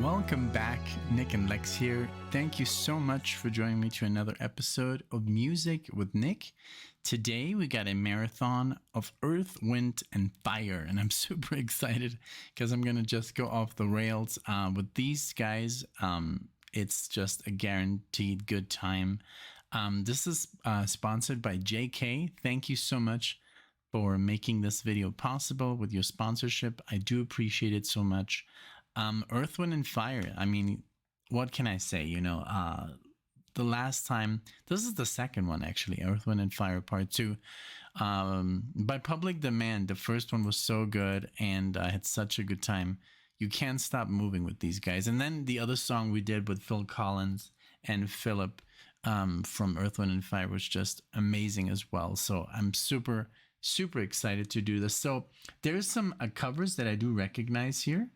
Welcome back, Nick and Lex here. Thank you so much for joining me to another episode of Music with Nick. Today we got a marathon of Earth, Wind, and Fire, and I'm super excited because I'm gonna just go off the rails with these guys. It's just a guaranteed good time. This is sponsored by JK. Thank you so much for making this video possible with your sponsorship. I do appreciate it so much. Earth, Wind, and Fire. I mean, what can I say? You know, the last time, this is the second one actually, Earth, Wind, and Fire Part 2. By public demand, the first one was so good and I had such a good time. You can't stop moving with these guys. And then the other song we did with Phil Collins and Philip from Earth, Wind, and Fire was just amazing as well. So I'm super excited to do this. So there's some covers that I do recognize here.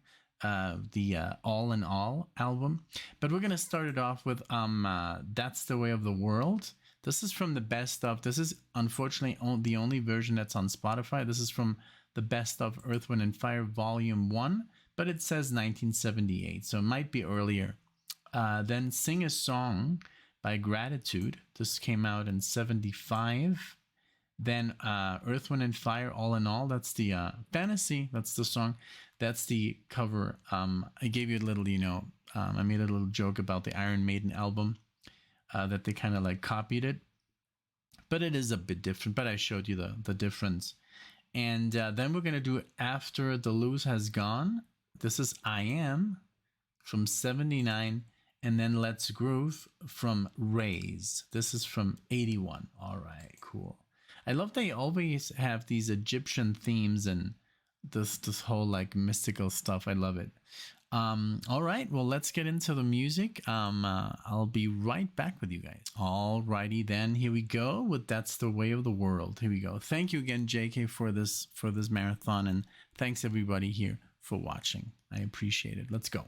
The All in All album, but we're gonna start it off with That's the Way of the World. This is from the best of. This is unfortunately the only version that's on Spotify. This is from the best of Earth, Wind, and Fire Volume 1, but it says 1978, so it might be earlier. Then Sing a Song by Gratitude. This came out in 75. Then Earth, Wind, and Fire All in All. That's the Fantasy. That's the song. That's the cover. I gave you a little, I made a little joke about the Iron Maiden album, that they kind of like copied it, but it is a bit different, but I showed you the difference. And then we're going to do After the Lose Has Gone. This is I Am from 79. And then Let's Groove from Raise. This is from 81. All right, cool. I love they always have these Egyptian themes and this whole like mystical stuff. I love it. All right, well, let's get into the music. I'll be right back with you guys. All righty then, here we go with That's the Way of the World. Here we go. Thank you again, JK, for this marathon, and thanks everybody here for watching. I appreciate it. Let's go.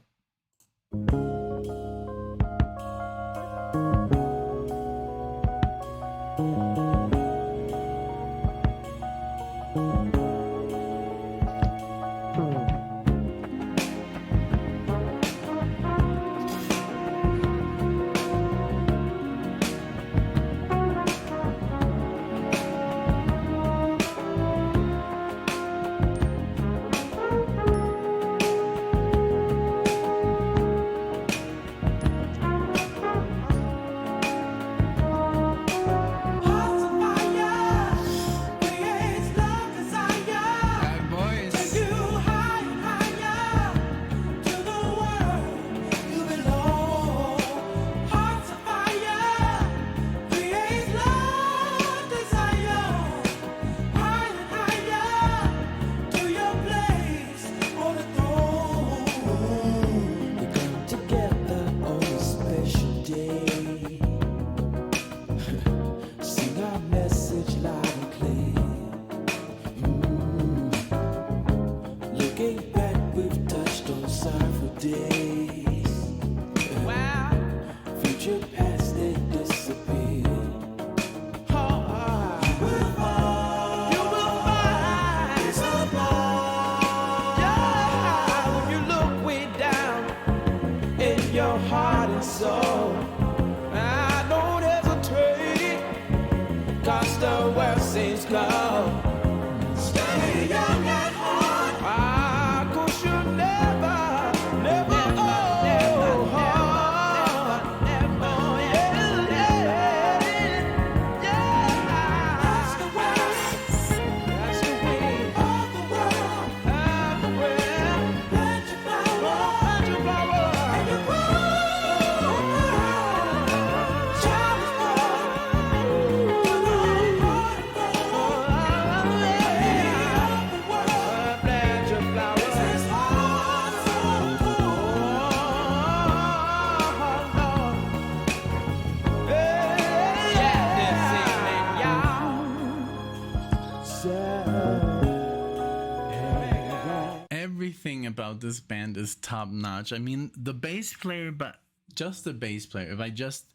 Everything about this band is top notch. I mean, the bass player, but just the bass player. If I just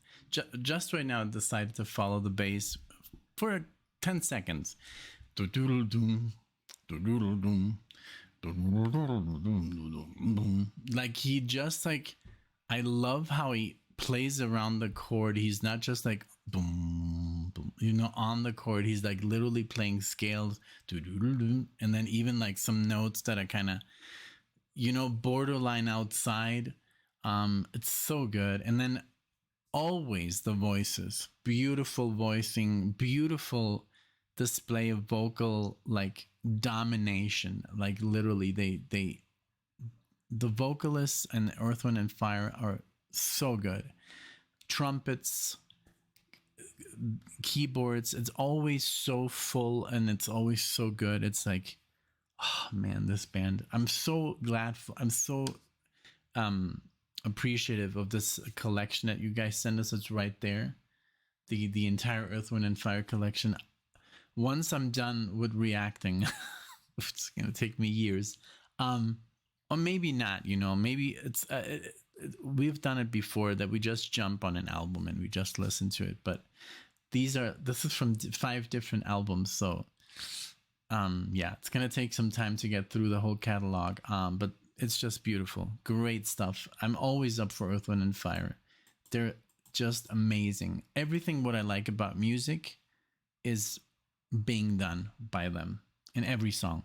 right now decided to follow the bass for 10 seconds, do-doodle-doom, do-doodle-doom, like he just like, I love how he plays around the chord. He's not just like boom, boom, on the chord. He's like literally playing scales, and then even like some notes that are kind of, borderline outside. It's so good. And then always the voices, beautiful voicing, beautiful display of vocal like domination. Like literally, the vocalists and Earth, Wind, and Fire are so good. Trumpets, keyboards, it's always so full and it's always so good. It's like, oh man, this band. I'm so glad. I'm so appreciative of this collection that you guys send us. It's right there. The entire Earth, Wind, and Fire collection. Once I'm done with reacting, it's gonna take me years. Or maybe not, maybe it's we've done it before, that we just jump on an album and we just listen to it, but this is from 5 different albums, so yeah, it's gonna take some time to get through the whole catalog, but it's just beautiful, great stuff. I'm always up for Earth, Wind, and Fire. They're just amazing. Everything what I like about music is being done by them in every song.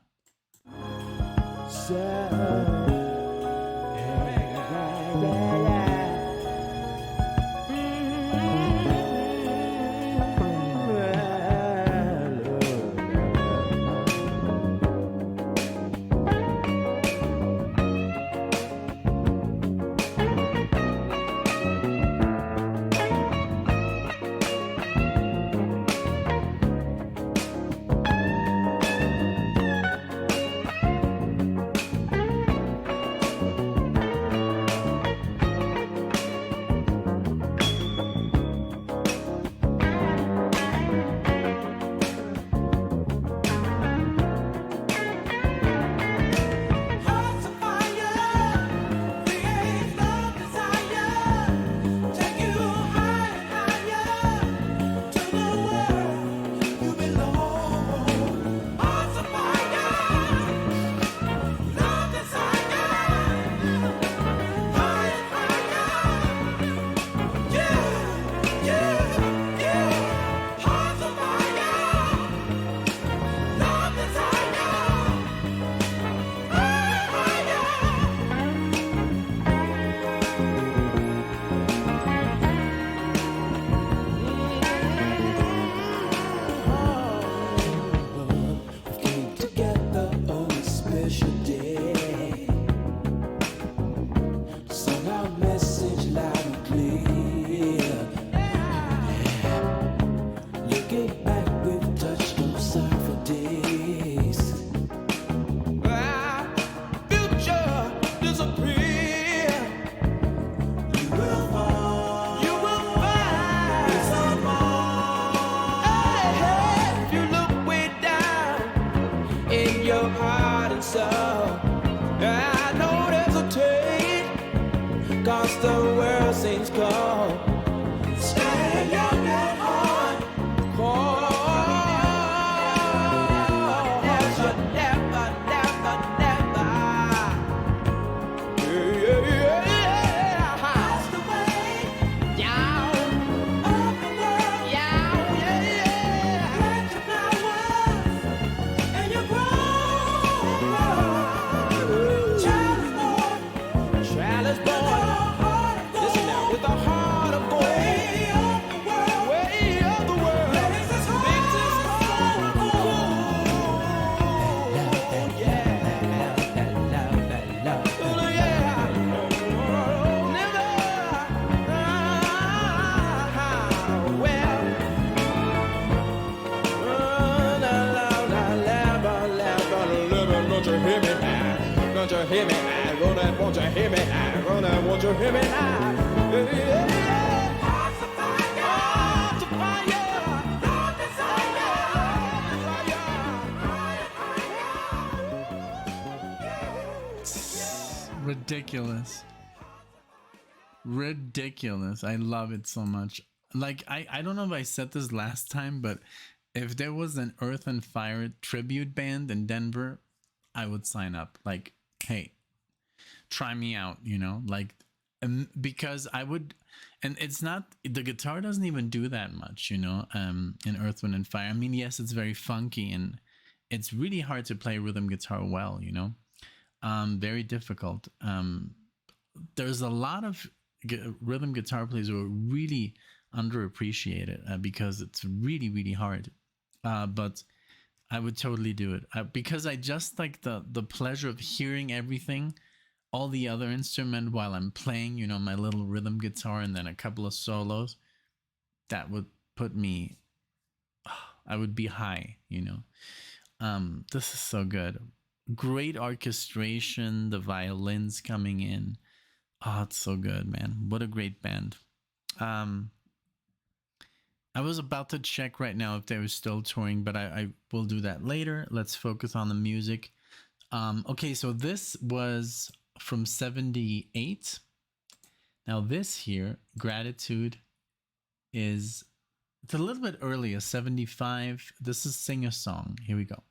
Ridiculous. I love it so much. Like, I don't know if I said this last time, but if there was an Earth and Fire tribute band in Denver, I would sign up. Like, hey, try me out, you know, like, because I would, and it's not, the guitar doesn't even do that much, you know, in Earth, Wind and Fire. I mean, yes, it's very funky and it's really hard to play rhythm guitar well, you know, very difficult. There's a lot of rhythm guitar players who are really underappreciated because it's really, really hard. But I would totally do it because I just like the pleasure of hearing everything, all the other instrument while I'm playing, you know, my little rhythm guitar and then a couple of solos. That would put me, I would be high, you know. This is so good. Great orchestration, the violins coming in. Oh, it's so good, man. What a great band. I was about to check right now if they were still touring, but I will do that later. Let's focus on the music. Okay, so this was from 78. Now this here, Gratitude, it's a little bit earlier, 75. This is Sing a Song. Here we go.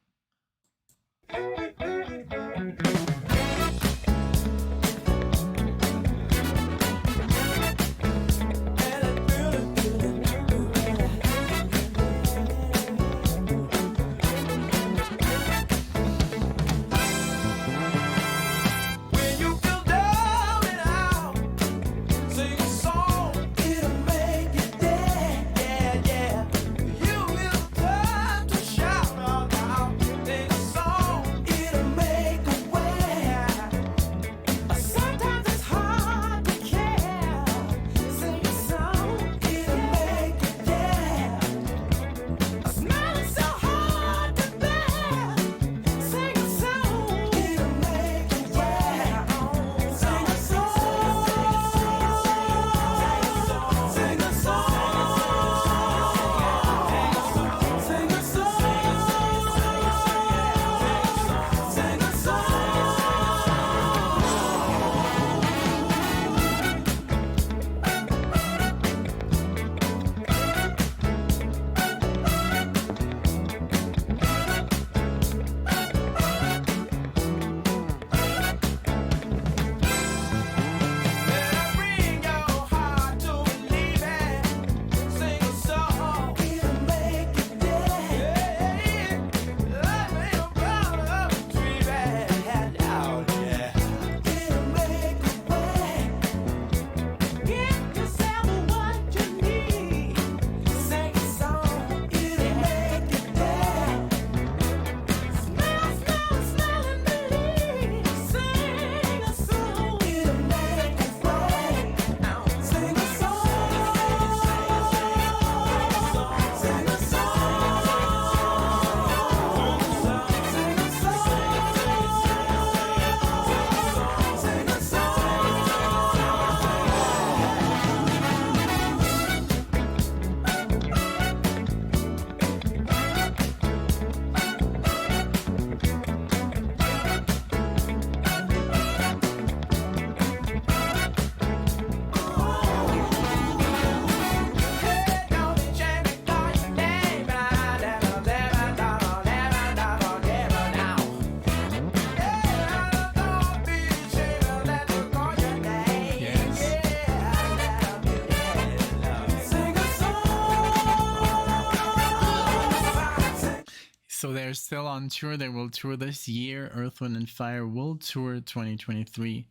So they're still on tour. They will tour this year. Earth, Wind and Fire will tour 2023.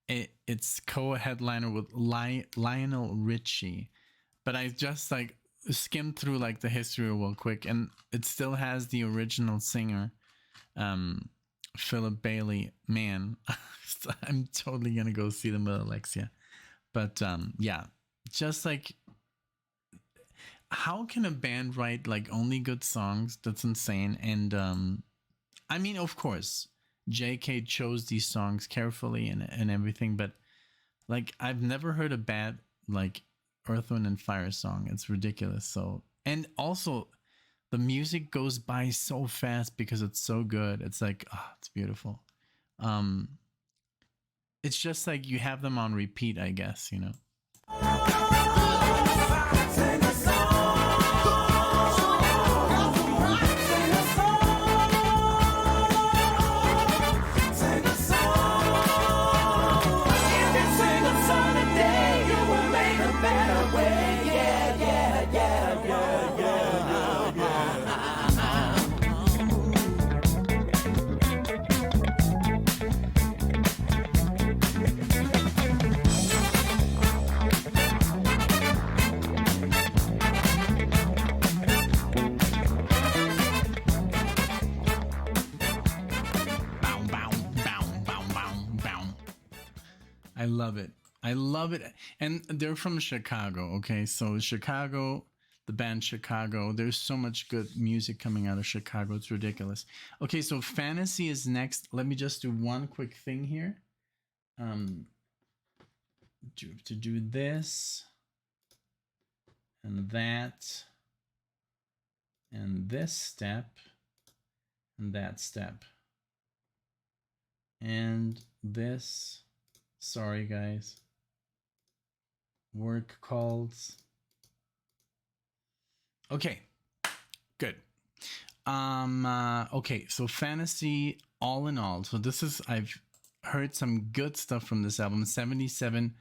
It's co-headliner with Lionel Richie. But I just like skimmed through like the history real quick, and it still has the original singer, Philip Bailey. Man, I'm totally gonna go see them with Alexia. But yeah, just like, how can a band write like only good songs? That's insane. And I mean, of course, JK chose these songs carefully and everything, but like I've never heard a bad like Earth, Wind and Fire song. It's ridiculous. So, and also the music goes by so fast because it's so good. It's like, oh, it's beautiful. It's just like you have them on repeat, I guess, you know. I love it. I love it. And they're from Chicago, okay? So Chicago, the band Chicago, there's so much good music coming out of Chicago. It's ridiculous. Okay, so fantasy is next. Let me just do one quick thing here. To do this and that and this step and that step and this. Sorry, guys. Work calls. Okay, good. Okay, so fantasy all in all. So this is, I've heard some good stuff from this album. 77,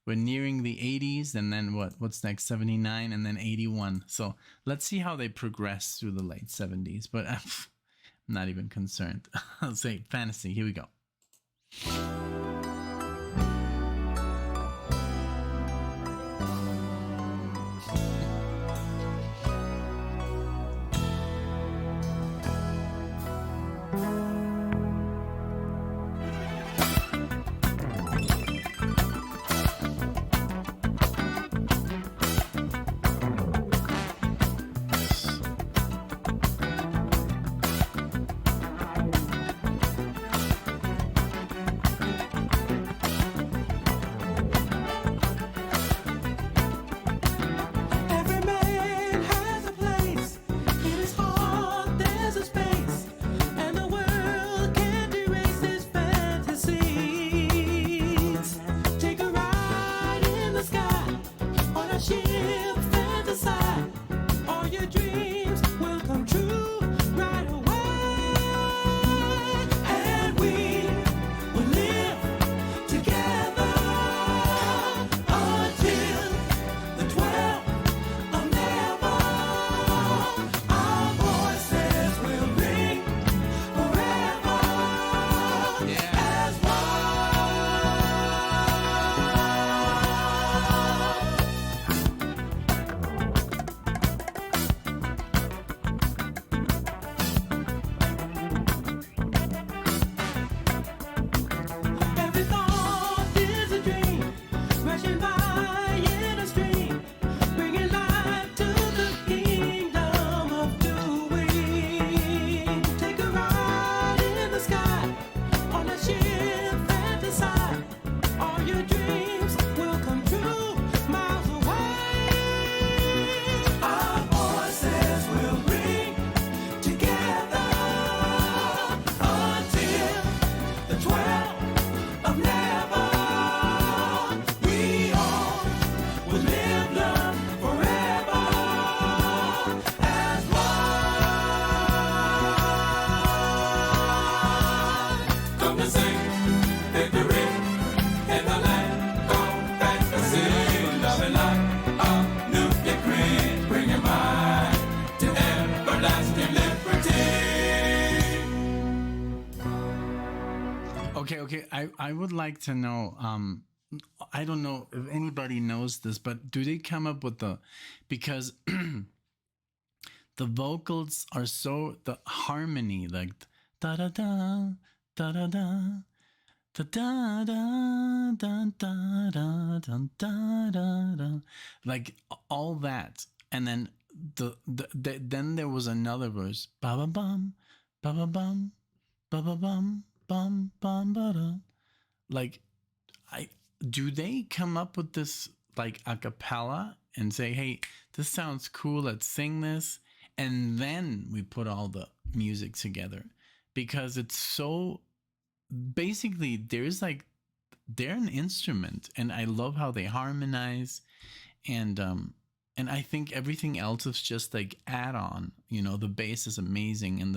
we're nearing the 80s, and then what's next? 79 and then 81. So let's see how they progress through the late 70s, but I'm not even concerned. I'll say fantasy. Here we go. Okay. I would like to know. I don't know if anybody knows this, but do they come up with because the vocals are the harmony, like da da da da da da da da da da da da da da da, like all that, and then then there was another verse, ba ba bum, ba ba bum, ba ba bum, bum bum ba da. Like, do they come up with this like a cappella and say, hey, this sounds cool, let's sing this, and then we put all the music together? Because it's so, basically they're an instrument, and I love how they harmonize, and I think everything else is just like add on. The bass is amazing, and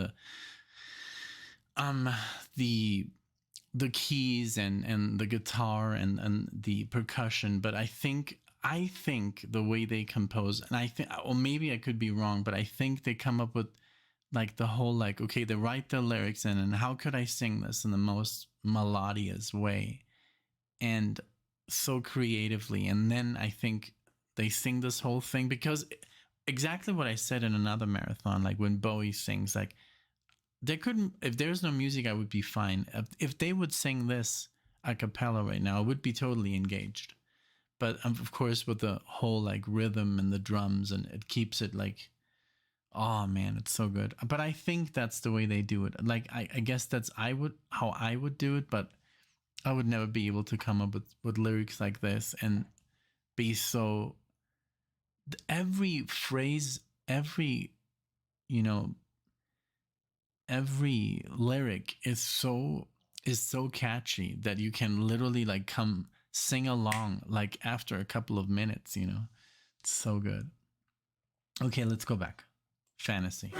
the keys and the guitar and the percussion. But I think the way they compose, and I think, or maybe I could be wrong, but I think they come up with like the whole, like, okay, they write the lyrics in, and how could I sing this in the most melodious way and so creatively, and then I think they sing this whole thing, because exactly what I said in another marathon, like when Bowie sings, like, if there's no music, I would be fine. If they would sing this, a cappella right now, I would be totally engaged. But of course, with the whole like rhythm and the drums, and it keeps it like, oh man, it's so good. But I think that's the way they do it. Like I guess that's how I would do it, but I would never be able to come up with lyrics like this and be so, every phrase, every, you know, every lyric is so catchy that you can literally like come sing along like after a couple of minutes, you know. It's so good. Okay, let's go back. Fantasy.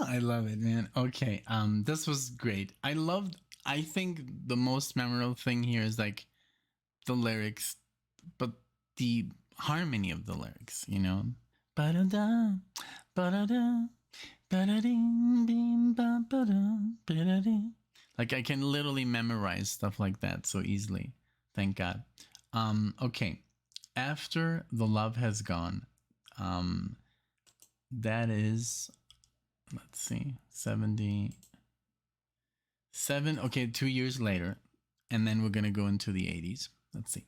I love it, man. Okay, this was great. I think the most memorable thing here is like the lyrics, but the harmony of the lyrics, you know. Ba-da-da, ba-da-da, ba-da-ding, ba-da, ba-da-ding. Like I can literally memorize stuff like that so easily. Thank God. Okay. After the love has gone, that is, let's see, 77. Okay, 2 years later, and then we're gonna go into the 80s. Let's see.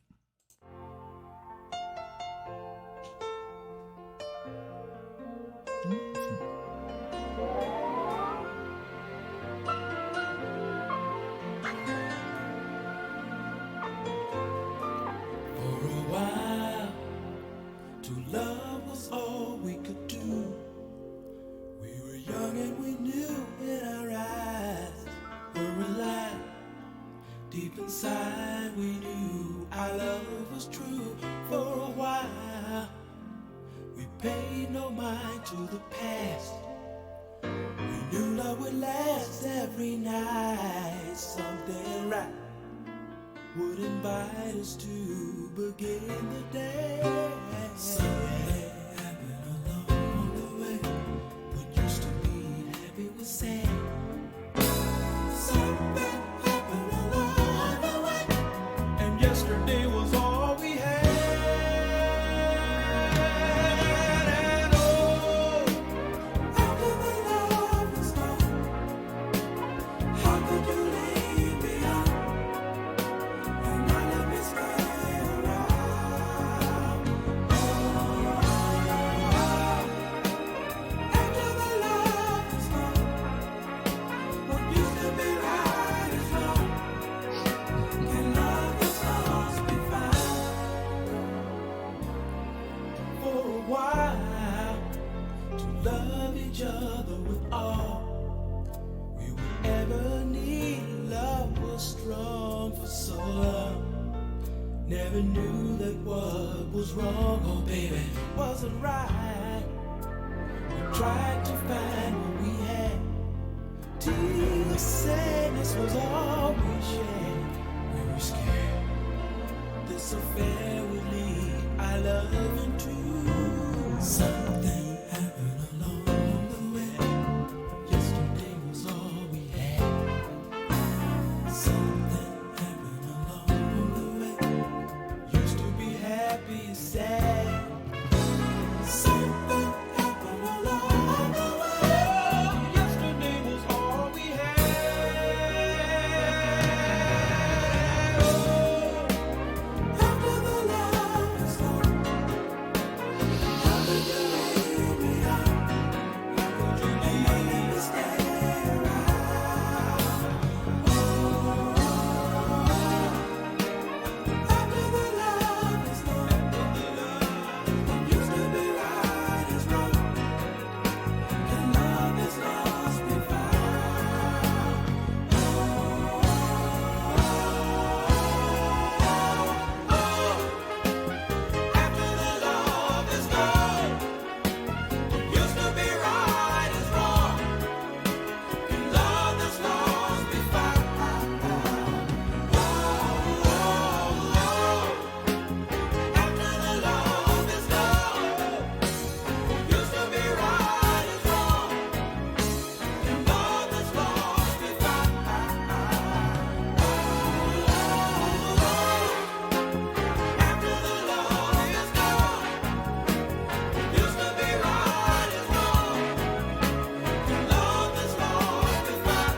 strong for so long. Never knew that what was wrong, oh baby, wasn't right. We tried to find what we had, till the sadness was all we shared. We were scared this affair would lead our love into something happened along the way. Yesterday was all we had. Something happened along the way. Used to be happy and sad. Something happened along the way. Yesterday was all we had. After the love is gone, how could you leave me out? How could you leave me stay around? After the love is gone, what used to be right is wrong, and love is lost and found. After the love is gone, what used to be right is wrong, and love is lost and found. After the love is gone, what used to be right is wrong, and love is lost and found. After the love is gone, what used to be right is wrong, and love is lost and found.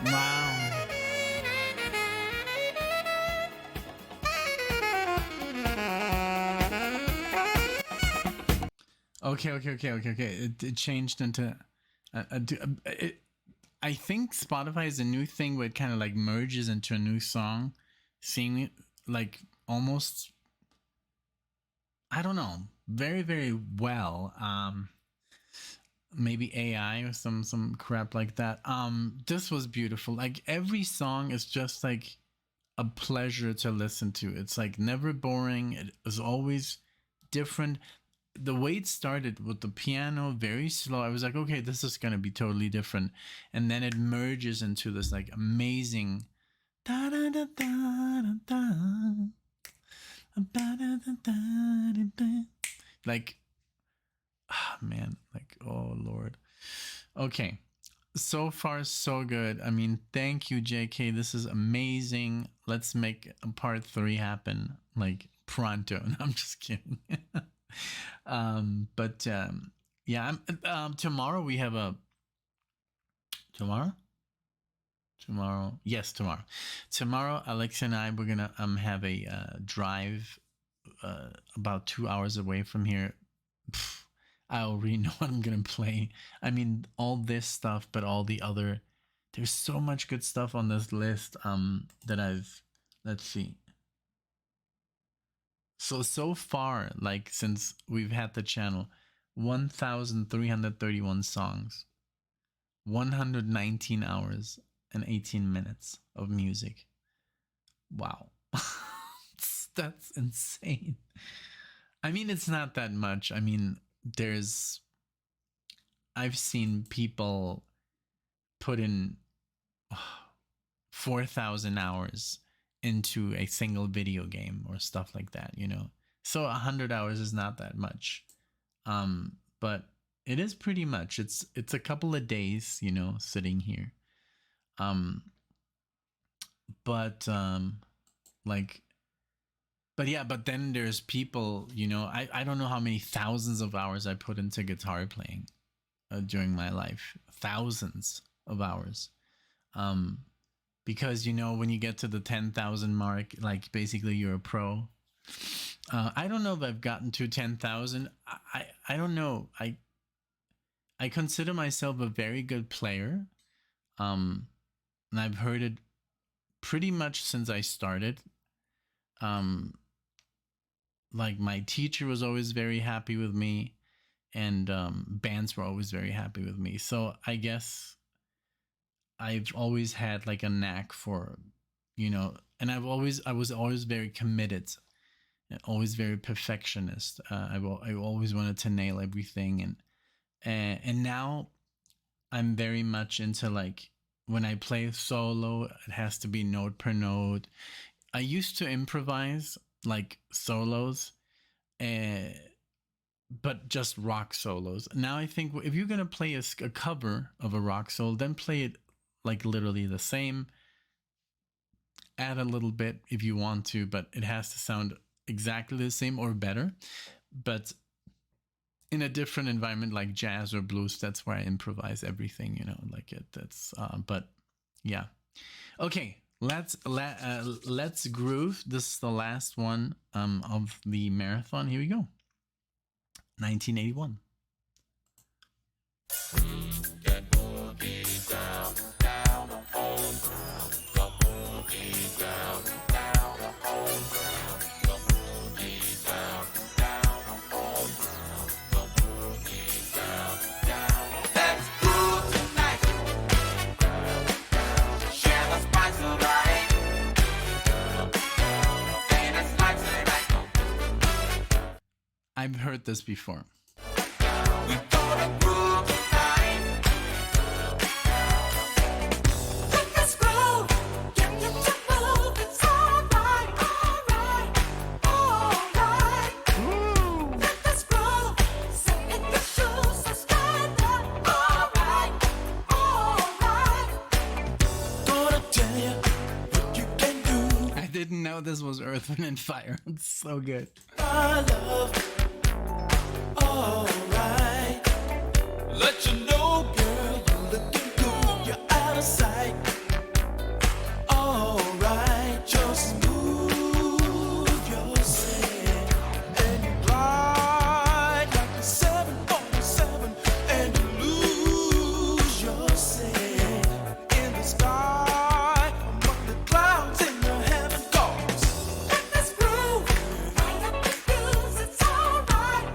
Wow. Okay. It changed into. I think Spotify is a new thing where it kind of like merges into a new song, seeing it like almost. I don't know, very well. Maybe AI or some crap like that. This was beautiful. Like every song is just like a pleasure to listen to. It's like never boring. It is always different. The way it started with the piano, very slow. I was like, okay, this is gonna be totally different, and then it merges into this like amazing. Da da da da da da. Like, ah, man, like, oh Lord. Okay, so far so good. I mean, thank you, JK. This is amazing. Let's make a part 3 happen like pronto. No, I'm just kidding. But yeah, tomorrow we have a tomorrow, yes, tomorrow Alexa and I, we're gonna have a drive about 2 hours away from here. Pff, I already know what I'm gonna play. I mean, all this stuff, but all the other, there's so much good stuff on this list that I've, let's see. So far, like since we've had the channel, 1,331 songs, 119 hours and 18 minutes of music. Wow. That's insane. I mean, it's not that much. I mean, I've seen people put in 4,000 hours into a single video game or stuff like that, you know? So 100 hours is not that much. But It is pretty much. It's a couple of days, you know, sitting here. Um, but like, but yeah, but then there's people, you know, I don't know how many thousands of hours I put into guitar playing during my life, thousands of hours. Um, because you know when you get to the 10,000 mark, like basically you're a pro. I don't know if I've gotten to 10,000. I don't know. I consider myself a very good player. Um, and I've heard it pretty much since I started. Um, like my teacher was always very happy with me, and bands were always very happy with me. So I guess I've always had like a knack for, you know, and I was always very committed and always very perfectionist. I always wanted to nail everything, and now I'm very much into like when I play solo, it has to be note per note. I used to improvise like solos, uh, but just rock solos. Now I think if you're gonna play a cover of a rock solo, then play it like literally the same. Add a little bit if you want to, but it has to sound exactly the same or better. But in a different environment like jazz or blues, that's where I improvise everything, you know, like it. That's but yeah. Okay, let's groove. This is the last one of the marathon. Here we go. 1981. I've heard this before. I didn't know this was Earth, Wind, and Fire. It's so good. My love. Alright, let you know, girl, you're looking good, you're out of sight. Alright, just move yourself, and you glide like a 747, and you lose yourself in the sky, among the clouds in the heaven goes. Let this groove right up the views, it's alright.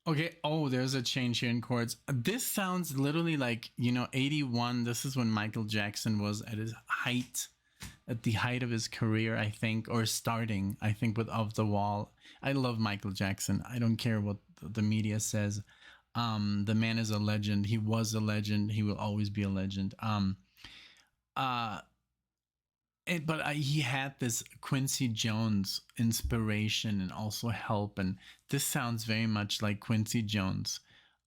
Okay, oh, there's a change here in chords. This sounds literally like, you know, 81. This is when Michael Jackson was at his height, at the height of his career, I think, or starting, I think, with Off the Wall. I love Michael Jackson. I don't care what the media says. The man is a legend. He was a legend. He will always be a legend. But he had this Quincy Jones inspiration and also help, and this sounds very much like Quincy Jones.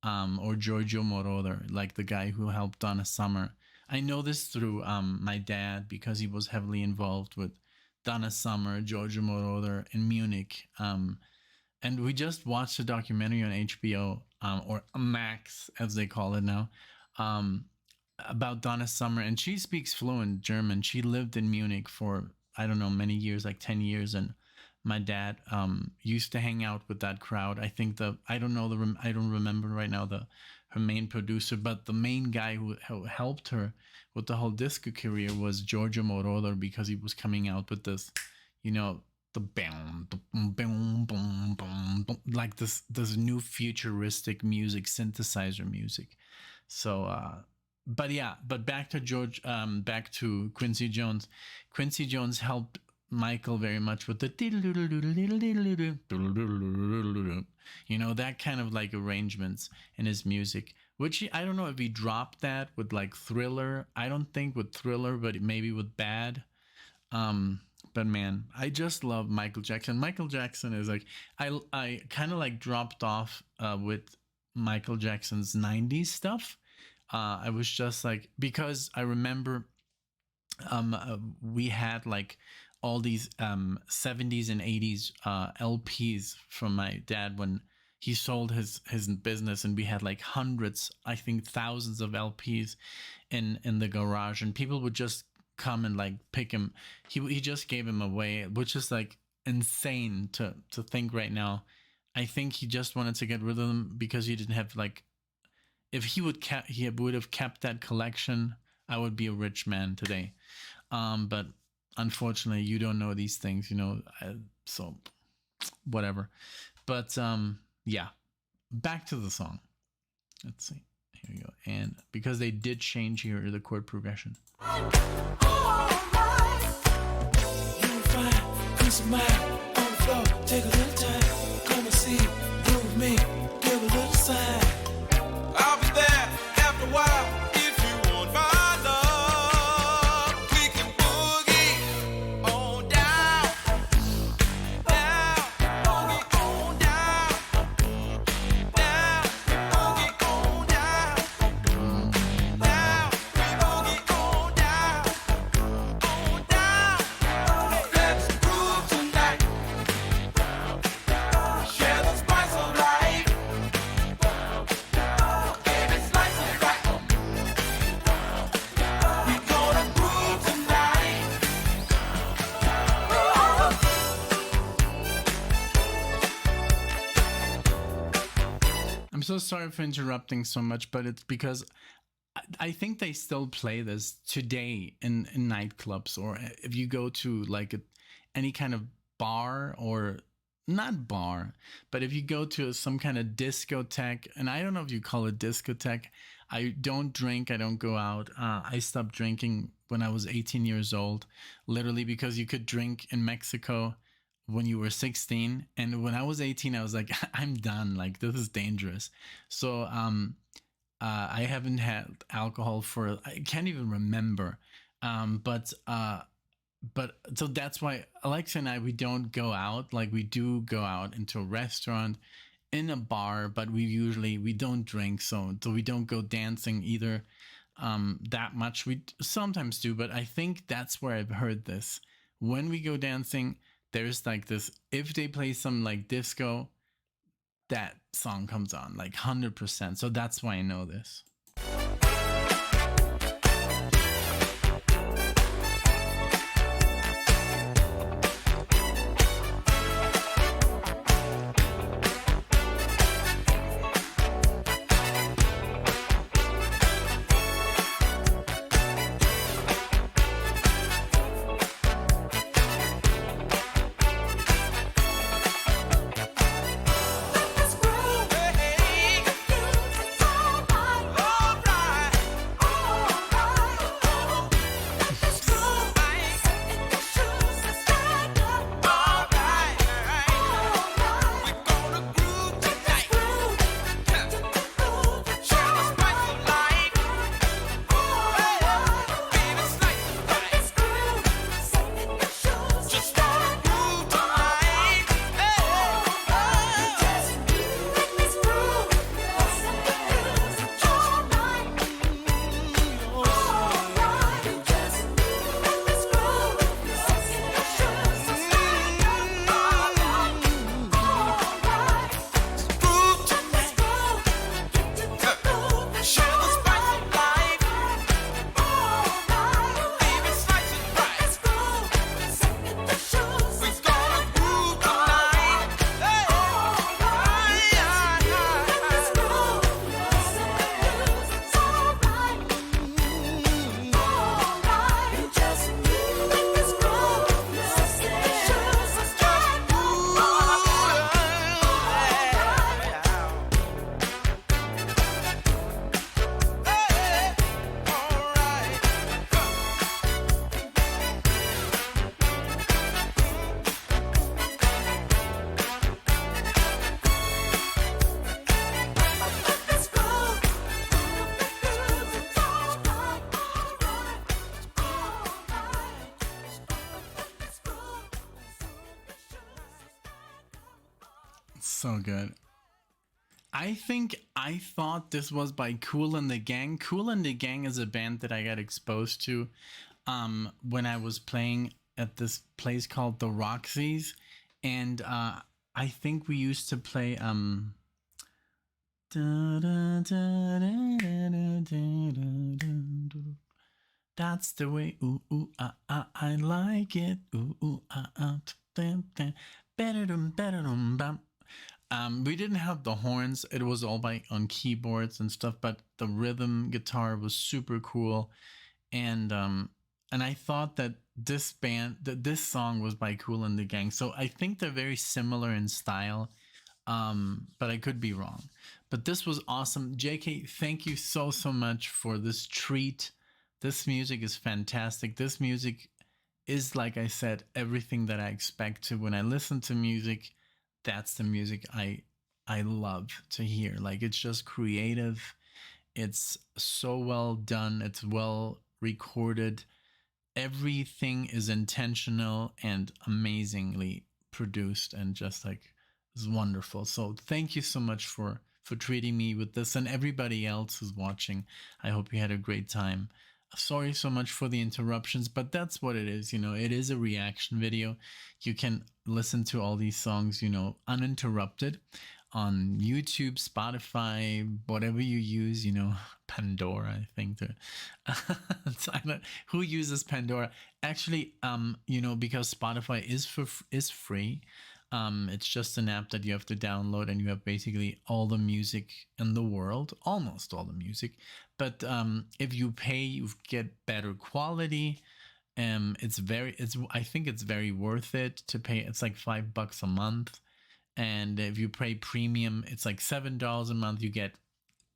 or Giorgio Moroder, like the guy who helped Donna Summer. I know this through my dad because he was heavily involved with Donna Summer, Giorgio Moroder in Munich. And we just watched a documentary on HBO, or Max as they call it now, about Donna Summer, and she speaks fluent German. She lived in Munich for, I don't know, many years, like 10 years, and my dad used to hang out with that crowd. I think I don't remember right now her main producer, but the main guy who helped her with the whole disco career was Giorgio Moroder, because he was coming out with this, the boom, boom, boom, boom, like this new futuristic music, synthesizer music. So but back to Quincy Jones. Quincy Jones helped Michael very much with the that kind of like arrangements in his music, which I don't know if he dropped that with like Thriller. I don't think with Thriller, but maybe with Bad. But man, I just love Michael Jackson. Michael Jackson is like, I kind of like dropped off with Michael Jackson's 90s stuff. I was just like, because I remember we had like all these 70s and 80s LPs from my dad when he sold his business, and we had like hundreds, I think thousands of LPs in the garage, and people would just come and like pick him. He just gave him away, which is like insane to think right now. I think he just wanted to get rid of them because he didn't have like, if he would have kept that collection, I would be a rich man today. But unfortunately, you don't know these things, so whatever. But yeah, back to the song. Let's see. Here we go. And because they did change here the chord progression. Take a little time, come and see, groove me, give a little sign. I'll be there after a while if you want my love. We can boogie on down, boogie on down, boogie on down, boogie on down. Let's groove tonight. Share the spice of life. Baby, slice it right. We gonna groove tonight. I'm so sorry for interrupting so much, but it's because I think they still play this today in nightclubs, or if you go to like any kind of bar, or not bar, but if you go to some kind of discotheque, and I don't know if you call it discotheque. I don't drink. I don't go out. I stopped drinking when I was 18 years old, literally because you could drink in Mexico when you were 16. And when I was 18, I was like, I'm done. Like, this is dangerous. So I haven't had alcohol for, I can't even remember. But so that's why Alexa and I, we don't go out. Like, we do go out into a restaurant, in a bar, but we don't drink. So we don't go dancing either that much. We sometimes do, but I think that's where I've heard this. When we go dancing, there's like this, if they play some like disco, that song comes on like 100%. So that's why I know this. Let's groove. Hey, hey. So good. I thought this was by Kool and the Gang. Kool and the Gang is a band that I got exposed to when I was playing at this place called the Roxy's, and I think we used to play that's the way, ooh, ooh, ah, ah, I like it, ooh, ooh, ah, ah, better, bam. We didn't have the horns. It was all by on keyboards and stuff, but the rhythm guitar was super cool. And I thought that this song was by Kool and the Gang. So I think they're very similar in style. But I could be wrong. But this was awesome. JK, thank you so much for this treat. This music is fantastic. This music is, like I said, everything that I expect to. When I listen to music, that's the music I love to hear. Like, it's just creative. It's so well done. It's well recorded. Everything is intentional and amazingly produced, and just like, it's wonderful. So thank you so much for treating me with this, and everybody else who's watching. I hope you had a great time. Sorry so much for the interruptions, but that's what it is. It is a reaction video. You can listen to all these songs, uninterrupted on YouTube, Spotify, whatever you use, Pandora, I think. Who uses Pandora? Actually, because Spotify is free. It's just an app that you have to download, and you have basically all the music in the world, almost all the music. But if you pay, you get better quality. I think it's very worth it to pay. It's like $5 a month. And if you pay premium, it's like $7 a month. You get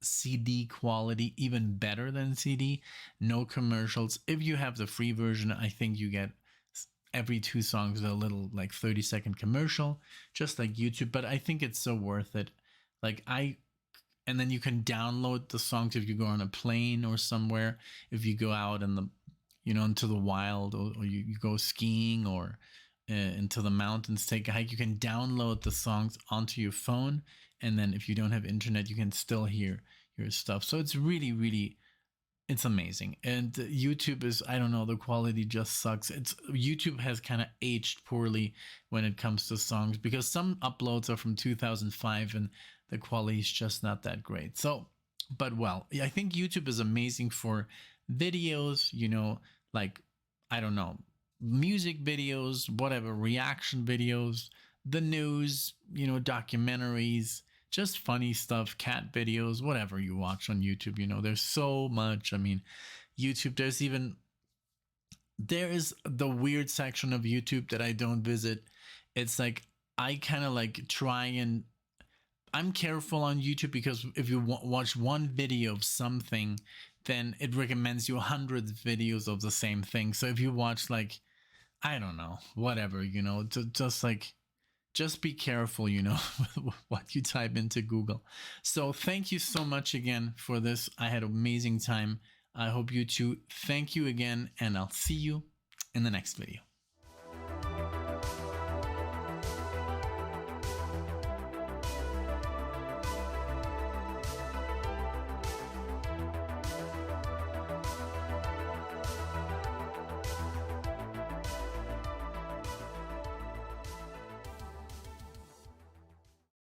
CD quality, even better than CD. No commercials. If you have the free version, I think you get every 2 songs a little like 30-second commercial, just like YouTube. But I think it's so worth it. And then you can download the songs if you go on a plane or somewhere. If you go out in the, into the wild, or you go skiing, or into the mountains, take a hike, you can download the songs onto your phone. And then if you don't have internet, you can still hear your stuff. So it's really, really, it's amazing. And YouTube is, I don't know, the quality just sucks. YouTube has kind of aged poorly when it comes to songs, because some uploads are from 2005 and the quality is just not that great. So, but well, I think YouTube is amazing for videos, like, I don't know, music videos, whatever, reaction videos, the news, documentaries, just funny stuff, cat videos, whatever you watch on YouTube. There's so much. I mean, YouTube, there is the weird section of YouTube that I don't visit. It's like, I kind of like try, and I'm careful on YouTube, because if you watch one video of something, then it recommends you 100 videos of the same thing. So if you watch, like, I don't know, whatever, just be careful, with what you type into Google. So thank you so much again for this. I had an amazing time. I hope you too. Thank you again, and I'll see you in the next video.